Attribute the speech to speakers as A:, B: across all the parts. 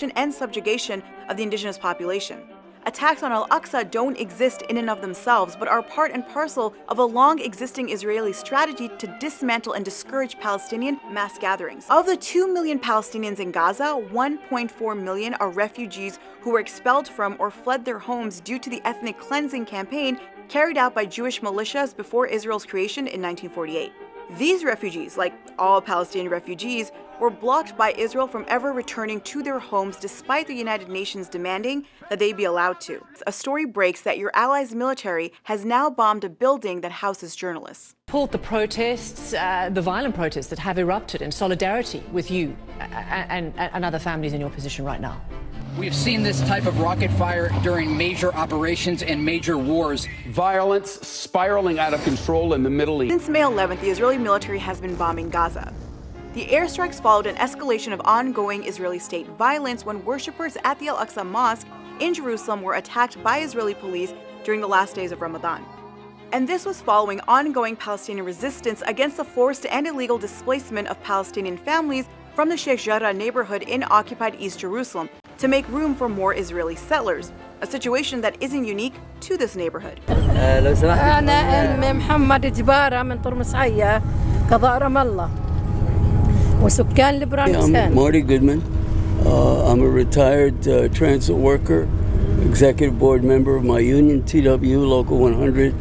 A: and subjugation of the indigenous population. Attacks on Al-Aqsa don't exist in and of themselves, but are part and parcel of a long-existing Israeli strategy to dismantle and discourage Palestinian mass gatherings. Of the 2 million Palestinians in Gaza, 1.4 million are refugees who were expelled from or fled their homes due to the ethnic cleansing campaign carried out by Jewish militias before Israel's creation in 1948. These refugees, like all Palestinian refugees, were blocked by Israel from ever returning to their homes despite the United Nations demanding that they be allowed to. A story breaks that your allies' military has now bombed a building that houses journalists.
B: Support the protests, the violent protests that have erupted in solidarity with you and other families in your position right now.
C: We've seen this type of rocket fire during major operations and major wars.
D: Violence spiraling out of control in the Middle East.
A: Since May 11th, the Israeli military has been bombing Gaza. The airstrikes followed an escalation of ongoing Israeli state violence when worshippers at the Al-Aqsa Mosque in Jerusalem were attacked by Israeli police during the last days of Ramadan. And this was following ongoing Palestinian resistance against the forced and illegal displacement of Palestinian families from the Sheikh Jarrah neighborhood in occupied East Jerusalem to make room for more Israeli settlers, a situation that isn't unique to this neighborhood.
E: أنا محمد جبارة من طرمسعية قضاء رام الله وسكان لبنان.
F: I'm Marty Goodman. I'm a retired transit worker, executive board member of my union, TW Local 100,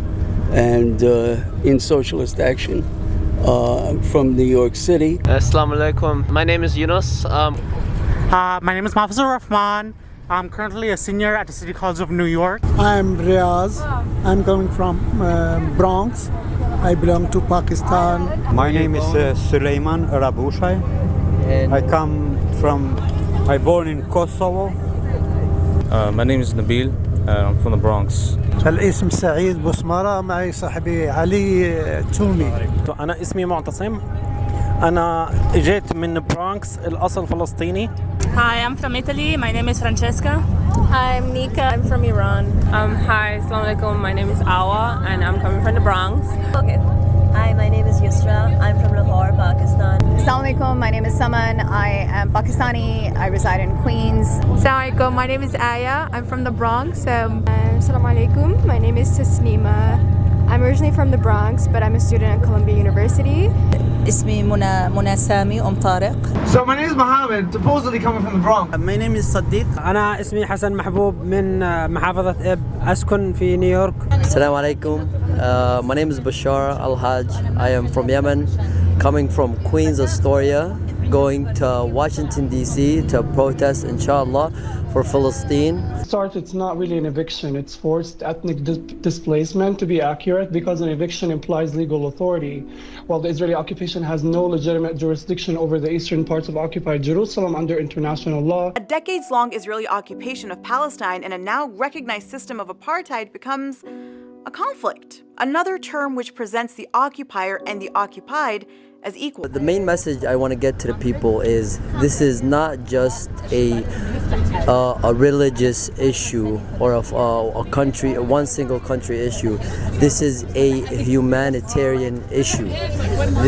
F: and in socialist action. I'm from New York City.
G: Assalamu alaikum. My name is Yunus.
H: My name is Mahfouzur Rahman. I'm currently a senior at the City College of New York.
I: I'm Riaz. I'm coming from Bronx. I belong to Pakistan.
J: My name is Suleiman Rabushai. I born in Kosovo.
K: My name is Nabil. I'm from the Bronx.
I: الاسم سعيد بوسمرة معي صاحبي علي تومي.
H: أنا اسمي معتصم. أنا جيت من برونكس الأصل فلسطيني.
L: Hi, I'm from Italy. My name is Francesca.
M: Hi, I'm Nika. I'm from Iran.
N: Hi, assalamu alaikum. My name is Awa and I'm coming from the Bronx.
O: Okay. Hi, my name is Yusra. I'm from Lahore, Pakistan.
P: Assalamu alaikum. My name is Saman. I am Pakistani. I reside in Queens.
Q: Assalamu alaikum. My name is Aya. I'm from the Bronx. Assalamu alaikum. My name is Tasnima. I'm originally from the Bronx, but I'm a student at Columbia University.
R: اسمي منى سامي طارق.
S: So my name is Mohammed, supposedly coming from the Bronx.
T: My name is صديق. أنا اسمي حسن محبوب من محافظة إب. أسكن في نيويورك.
K: السلام عليكم. My name is Bashar Al-Hajj. I am from Yemen, coming from Queens, Astoria, going to Washington, D.C. to protest, inshallah, for Palestine.
C: It's not really an eviction, it's forced ethnic displacement, to be accurate, because an eviction implies legal authority, while the Israeli occupation has no legitimate jurisdiction over the eastern parts of occupied Jerusalem under international law.
A: A decades-long Israeli occupation of Palestine and a now recognized system of apartheid becomes a conflict, another term which presents the occupier and the occupied as equal.
K: The main message I want to get to the people is this is not just a religious issue or a country, one single country issue. This is a humanitarian issue.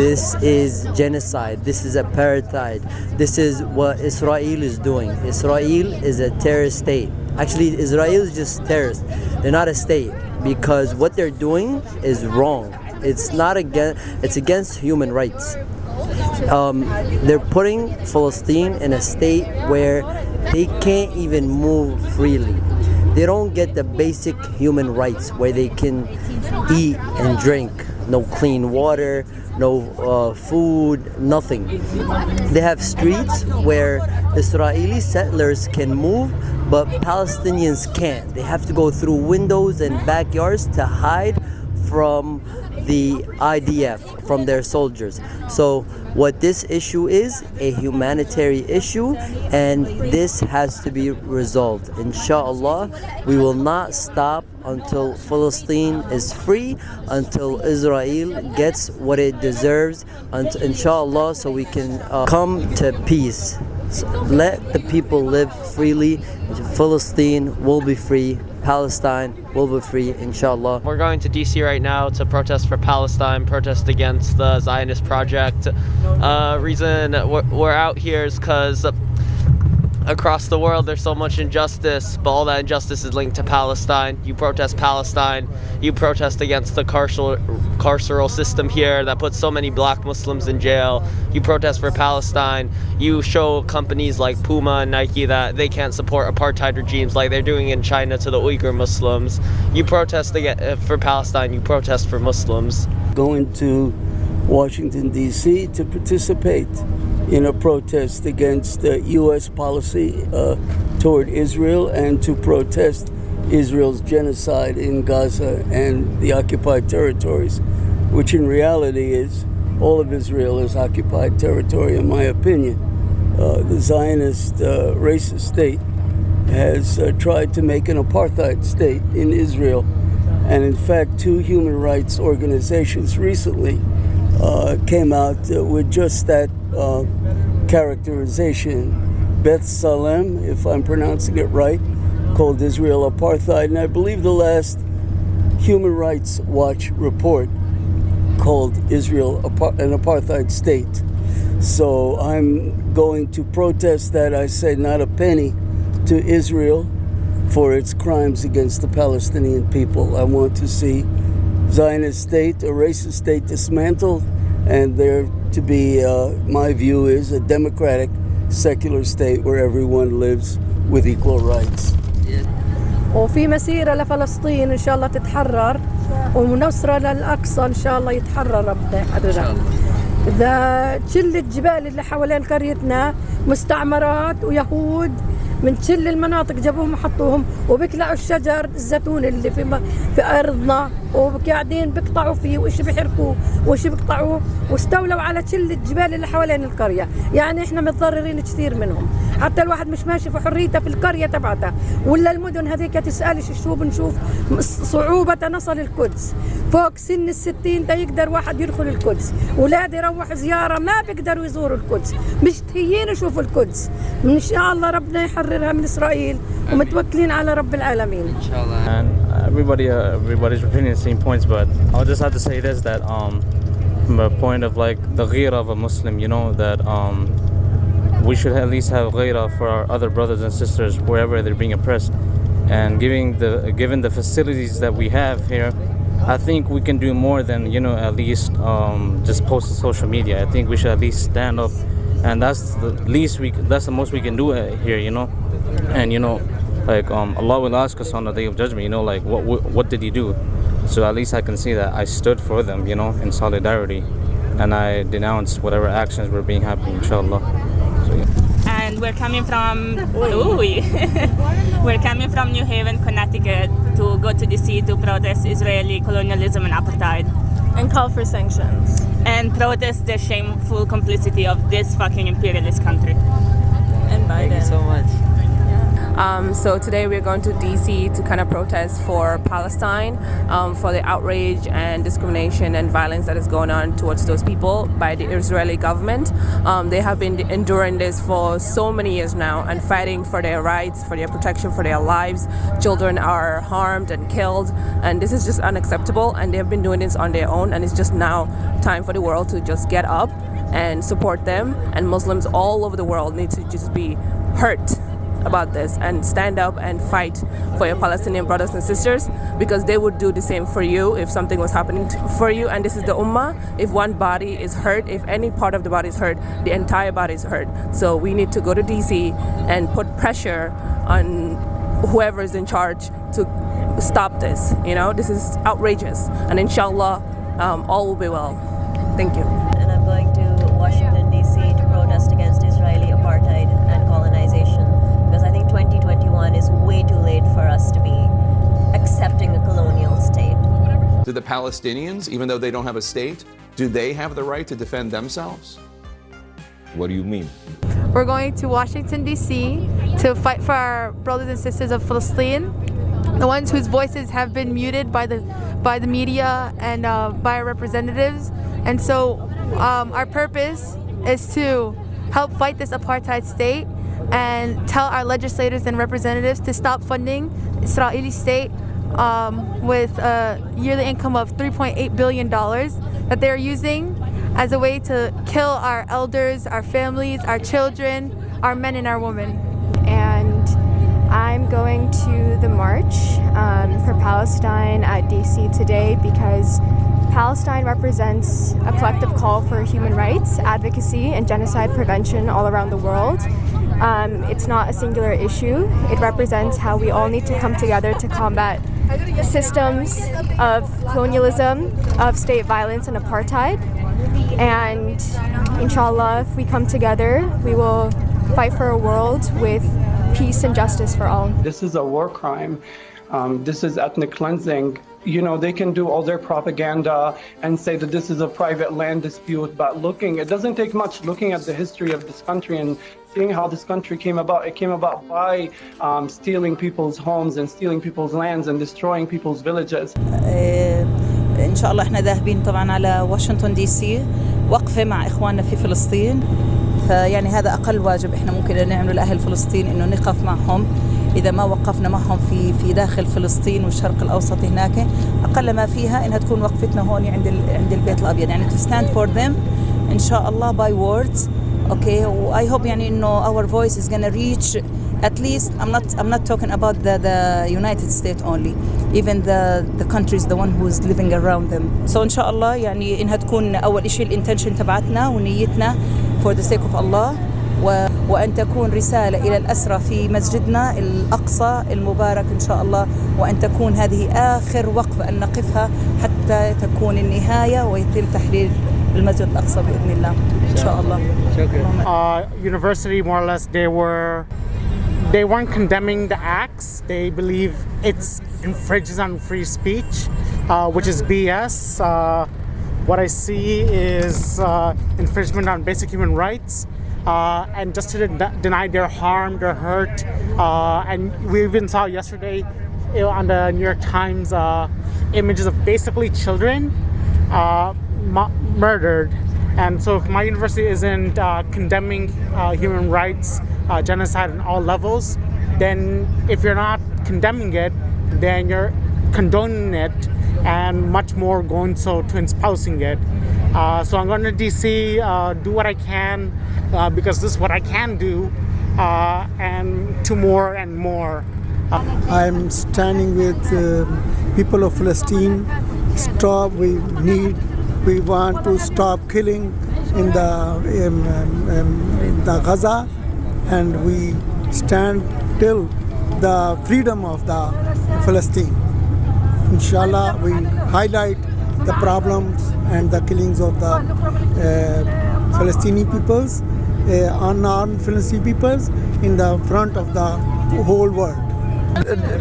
K: This is genocide. This is apartheid. This is what Israel is doing. Israel is a terrorist state. Actually, Israel is just terrorist. They're not a state because what they're doing is wrong. It's against human rights. They're putting Palestine in a state where they can't even move freely. They don't get the basic human rights where they can eat and drink. No clean water, no food, nothing. They have streets where Israeli settlers can move, but Palestinians can't. They have to go through windows and backyards to hide from the IDF, from their soldiers. So what this issue is, a humanitarian issue, and this has to be resolved. Inshallah, we will not stop until Palestine is free, until Israel gets what it deserves, inshallah, so we can come to peace. So let the people live freely. Palestine will be free. Palestine will be free, inshallah.
G: We're going to DC right now to protest for Palestine, protest against the Zionist project. Reason we're out here is because across the world there's so much injustice, but all that injustice is linked to Palestine. You protest Palestine, you protest against the carceral system here that puts so many black Muslims in jail. You protest for Palestine. You show companies like Puma and Nike that they can't support apartheid regimes like they're doing in China to the Uyghur Muslims. You protest for Palestine, you protest for Muslims.
F: Going to Washington, D.C. to participate in a protest against U.S. policy toward Israel and to protest Israel's genocide in Gaza and the occupied territories, which in reality is all of Israel is occupied territory, in my opinion. The Zionist racist state has tried to make an apartheid state in Israel. And in fact, 2 human rights organizations recently came out with just that characterization. Beth Salem, if I'm pronouncing it right, called Israel apartheid. And I believe the last Human Rights Watch report called Israel an apartheid state. So I'm going to protest that. I say not a penny to Israel for its crimes against the Palestinian people. I want to see Zionist state, a racist state, dismantled, and there to be, my view is, a democratic, secular state where everyone lives with equal rights.
E: وفي مسيرة لفلسطين إن شاء الله تتحرر ونصرة للأقصى إن شاء الله يتحرر ربنا يحررها. إذا كل الجبال اللي حوالين قريتنا مستعمرات ويهود من كل المناطق جابوهم وحطوهم وبيقلعوا الشجر الزيتون اللي في أرضنا وقاعدين بيقطعوا فيه وإيش بيحرقوه وإيش بيقطعوه واستولوا على كل الجبال اللي حوالين القرية. يعني إحنا متضررين كثير منهم، حتى الواحد مش ماشي في حريته في القرية تبعته. ولا المدن هذيك تسألش شو بنشوف صعوبة نصل القدس فوق سن 60 دا يقدر واحد يدخل القدس، ولاد يروح زيارة ما بيقدروا يزوروا القدس، مشتهيين يشوفوا القدس. إن شاء الله ربنا يحررها من إسرائيل ومتوكلين على رب العالمين. إن شاء الله.
H: And everybody's repeating the same points, but I'll just have to say this, that from a point of like the ghira of a Muslim, you know, that we should at least have ghira for our other brothers and sisters wherever they're being oppressed. And given the facilities that we have here, I think we can do more than, you know, at least just post on social media. I think we should at least stand up, and that's the most we can do here, you know. And you know, like Allah will ask us on the day of judgment, you know, like what did you do? So at least I can see that I stood for them, you know, in solidarity, and I denounced whatever actions were being happening, inshallah. So, yeah.
L: And we're coming from we're coming from New Haven, Connecticut to go to DC to protest Israeli colonialism and apartheid.
M: And call for sanctions.
L: And protest the shameful complicity of this fucking imperialist country.
M: And Biden.
R: Thank you so much.
N: So today we're going to DC to kind of protest for Palestine, for the outrage and discrimination and violence that is going on towards those people by the Israeli government. They have been enduring this for so many years now and fighting for their rights, for their protection, for their lives. Children are harmed and killed, and this is just unacceptable, and they have been doing this on their own, and it's just now time for the world to just get up and support them, and Muslims all over the world need to just be hurt about this and stand up and fight for your Palestinian brothers and sisters, because they would do the same for you if something was happening for you. And this is the ummah. If one body is hurt, if any part of the body is hurt, the entire body is hurt. So we need to go to DC and put pressure on whoever is in charge to stop this. You know, this is outrageous, and inshallah all will be well. Thank you.
O: And I'm going to Washington DC to protest against Israeli apartheid and colonization, because I think 2021 is way too late for us to be accepting a colonial state.
U: Do the Palestinians, even though they don't have a state, do they have the right to defend themselves?
V: What do you mean?
Q: We're going to Washington, D.C. to fight for our brothers and sisters of Palestine, the ones whose voices have been muted by the media and by our representatives. And so our purpose is to help fight this apartheid state and tell our legislators and representatives to stop funding the Israeli state with a yearly income of $3.8 billion that they're using as a way to kill our elders, our families, our children, our men and our women.
B: I'm going to the march for Palestine at DC today because Palestine represents a collective call for human rights, advocacy, and genocide prevention all around the world. It's not a singular issue. It represents how we all need to come together to combat systems of colonialism, of state violence, and apartheid. And inshallah, if we come together, we will fight for a world with peace and justice for all.
C: This is a war crime. This is ethnic cleansing. You know, they can do all their propaganda and say that this is a private land dispute, but it doesn't take much looking at the history of this country and seeing how this country came about. It came about by stealing people's homes and stealing people's lands and destroying people's villages.
R: إن شاء الله إحنا ذاهبين طبعا على واشنطن دي سي وقفة مع إخواننا في فلسطين. فيعني هذا أقل واجب إحنا ممكن نعمله لأهل فلسطين إنه نقف معهم. إذا ما وقفنا معهم في داخل فلسطين والشرق الأوسط هناك أقل ما فيها إنها تكون وقفتنا هون عند البيت الأبيض يعني to stand for them إن شاء الله by words. Okay, I hope يعني إنه our voice is gonna reach at least. I'm not talking about the United States only, even the countries, the one who's living around them. So إن شاء الله يعني إنها تكون أول إشي الانتنشن تبعتنا ونيتنا for the sake of Allah. وأن تكون رسالة إلى الأسرى في مسجدنا الأقصى المبارك إن شاء الله وأن تكون هذه آخر وقفة أن نقفها حتى تكون النهاية ويتم تحرير المسجد الأقصى بإذن الله إن شاء الله.
D: University more or less they weren't condemning the acts. They believe it's infringes on free speech, which is BS. What I see is infringement on basic human rights. And just to deny their harm, their hurt. And we even saw yesterday on the New York Times images of basically children murdered. And so if my university isn't condemning human rights, genocide on all levels, then if you're not condemning it, then you're condoning it and much more going so to espousing it. So I'm going to DC, do what I can, because this is what I can do, and to more and more.
I: I'm standing with people of Palestine. We want to stop killing in the Gaza, and we stand till the freedom of the Palestine. Inshallah, we highlight the problems and the killings of the Palestinian peoples, unarmed Palestinian peoples, in the front of the whole world.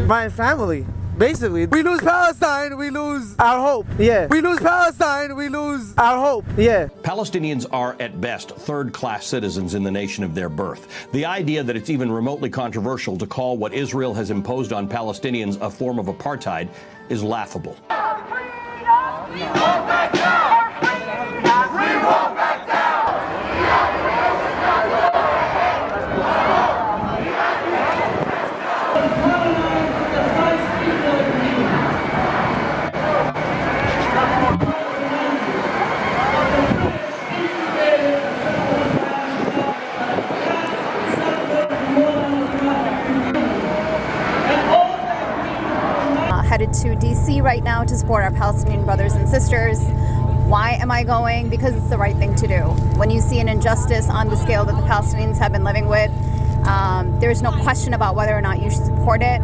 S: My family. Basically, we lose Palestine, we lose our hope. Yeah. We lose Palestine, we lose our hope. Yeah.
W: Palestinians are at best third-class citizens in the nation of their birth. The idea that it's even remotely controversial to call what Israel has imposed on Palestinians a form of apartheid is laughable.
P: Headed to DC right now to support our Palestinian brothers and sisters. Why am I going? Because it's the right thing to do. When you see an injustice on the scale that the Palestinians have been living with, there's no question about whether or not you should support it.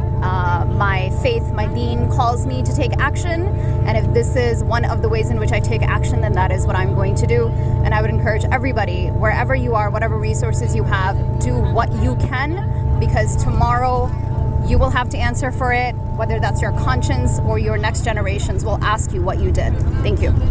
P: My faith, my deen calls me to take action, and if this is one of the ways in which I take action, then that is what I'm going to do. And I would encourage everybody, wherever you are, whatever resources you have, do what you can, because tomorrow you will have to answer for it, whether that's your conscience or your next generations will ask you what you did. Thank you.